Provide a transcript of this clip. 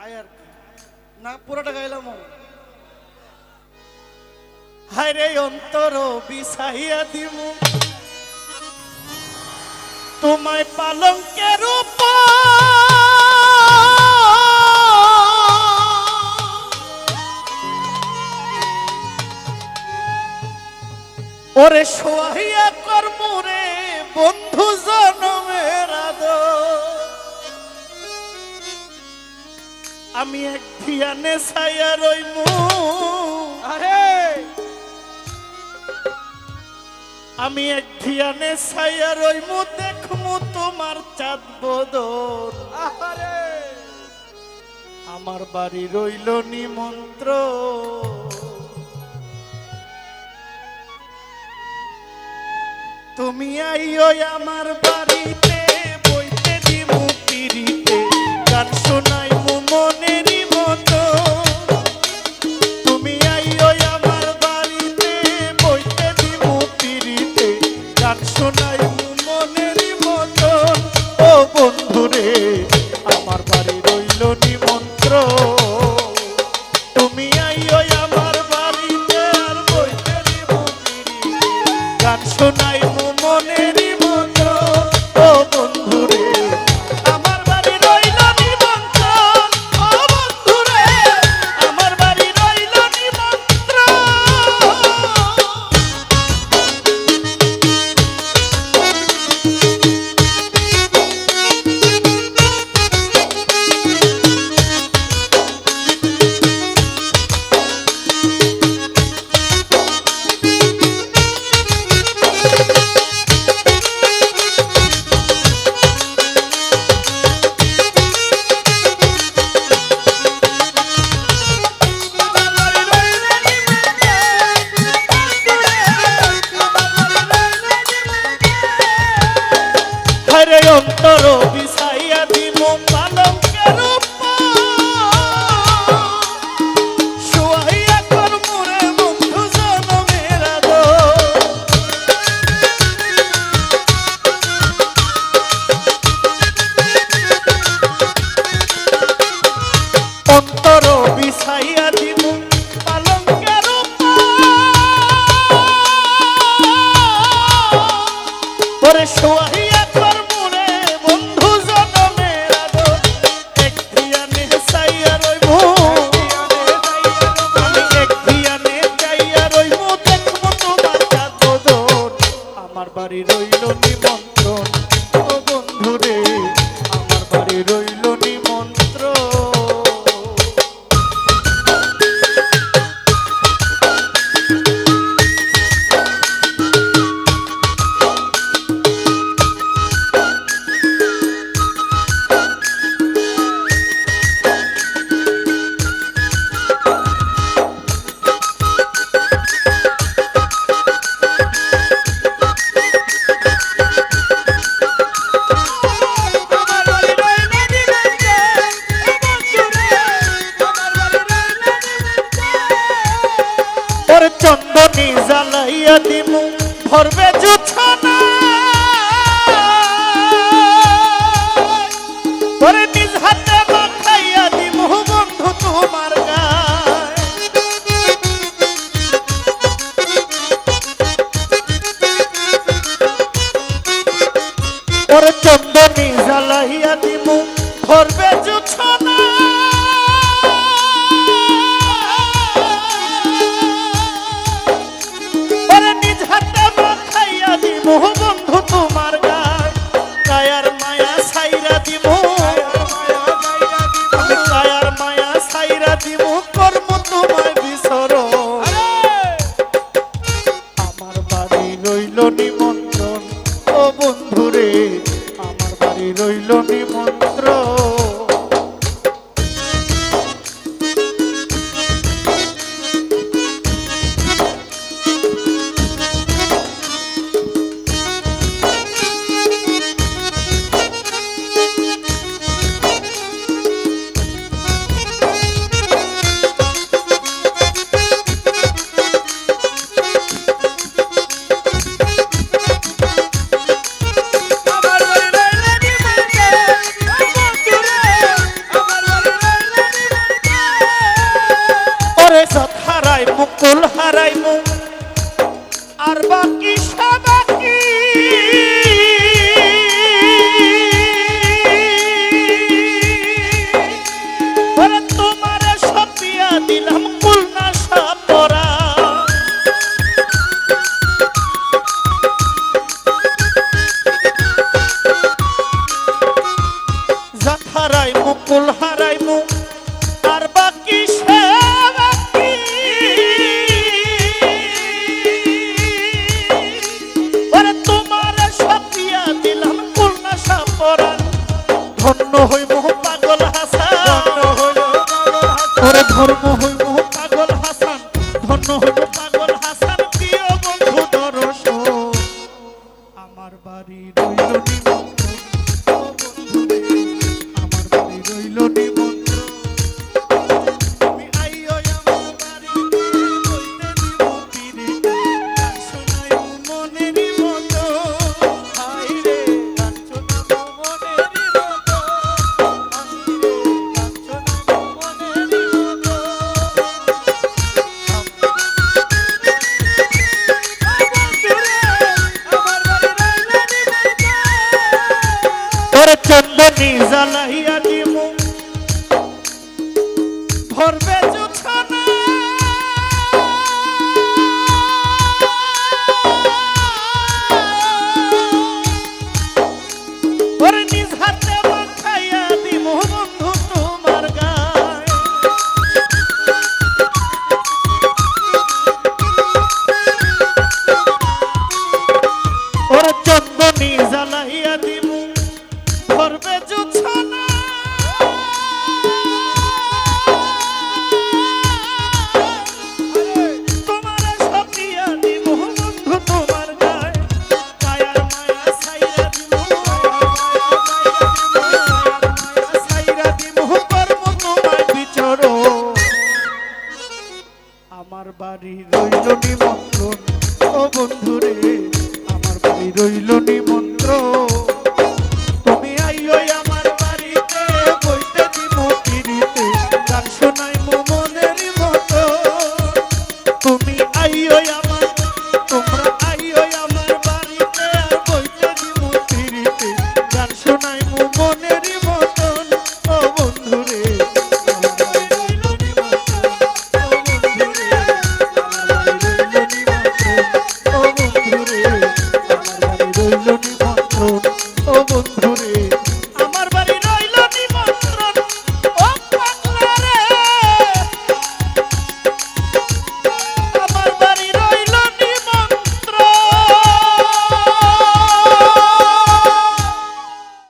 গায় আর কি না পুরোটা গাইলাম হায় রে অন্তর বিছাইয়া দিমু তোমায় পালঙ্কের উপর ওরে সোহাইয়া কর্মরে বন্ধু জনমের আদর আমি এক ধিয়ানে ছায়া রইমু আরে আমি এক ধিয়ানে ছায়া রইমু দেখমু তোমার চাঁদ বদন আরে আমার বাড়ি রইল নিমন্ত্র তুমি আইও আমার বাড়িতে বইতে দিমু পিরিতে গান শোনাইমু মনেরই মতো তুমি আইও আমার বাড়িতে বইতে দিমু পিরিতে গান শোনাইমু মনেরই মতো ও বন্ধুরে আমার বাড়ি রইল নিমন্ত্রণ তুমি আইও আমার বাড়িতে আর বইতে দিমু পিরিতে গান শোনাইমু মনেরই মতো ও বন্ধুরে আমার বাড়ি রইল নিমন্ত্রণ ও বন্ধুরে আমার বাড়ি রইল নিমন্ত্রণ হরে অন্তর বিছাইয়া দিমু পালঙ্কের উপর সোহাইয়া কর্মরে বন্ধু জনমের আদর অন্তর বিছাইয়া দিমু পালঙ্কের উপর ওরে সোহাইয়া কর্মরে বন্ধু জনমের আদর এক ধিয়ানে ছাইয়া রইমু আমি এক ধিয়ানে ছাইয়া রইমু দেখমু তোমার চাঁদ বদন আমার বাড়ি রইল নিমন্ত্রণ ও বন্ধুরে আমার বাড়ি রইল নিমন্ত্রণ ওর চন্দনী জ্বালাইয়া দিমু ভরবে জুছনা ওরে নিজ হাতে মাখাইয়া দিমু বন্ধু তোমার গায় ওর চন্দনী জ্বালাইয়া দিমু ভরবে জুছনা ওরে নিজ হাতে মাখাইয়া কুল হারাইমু আর বাকি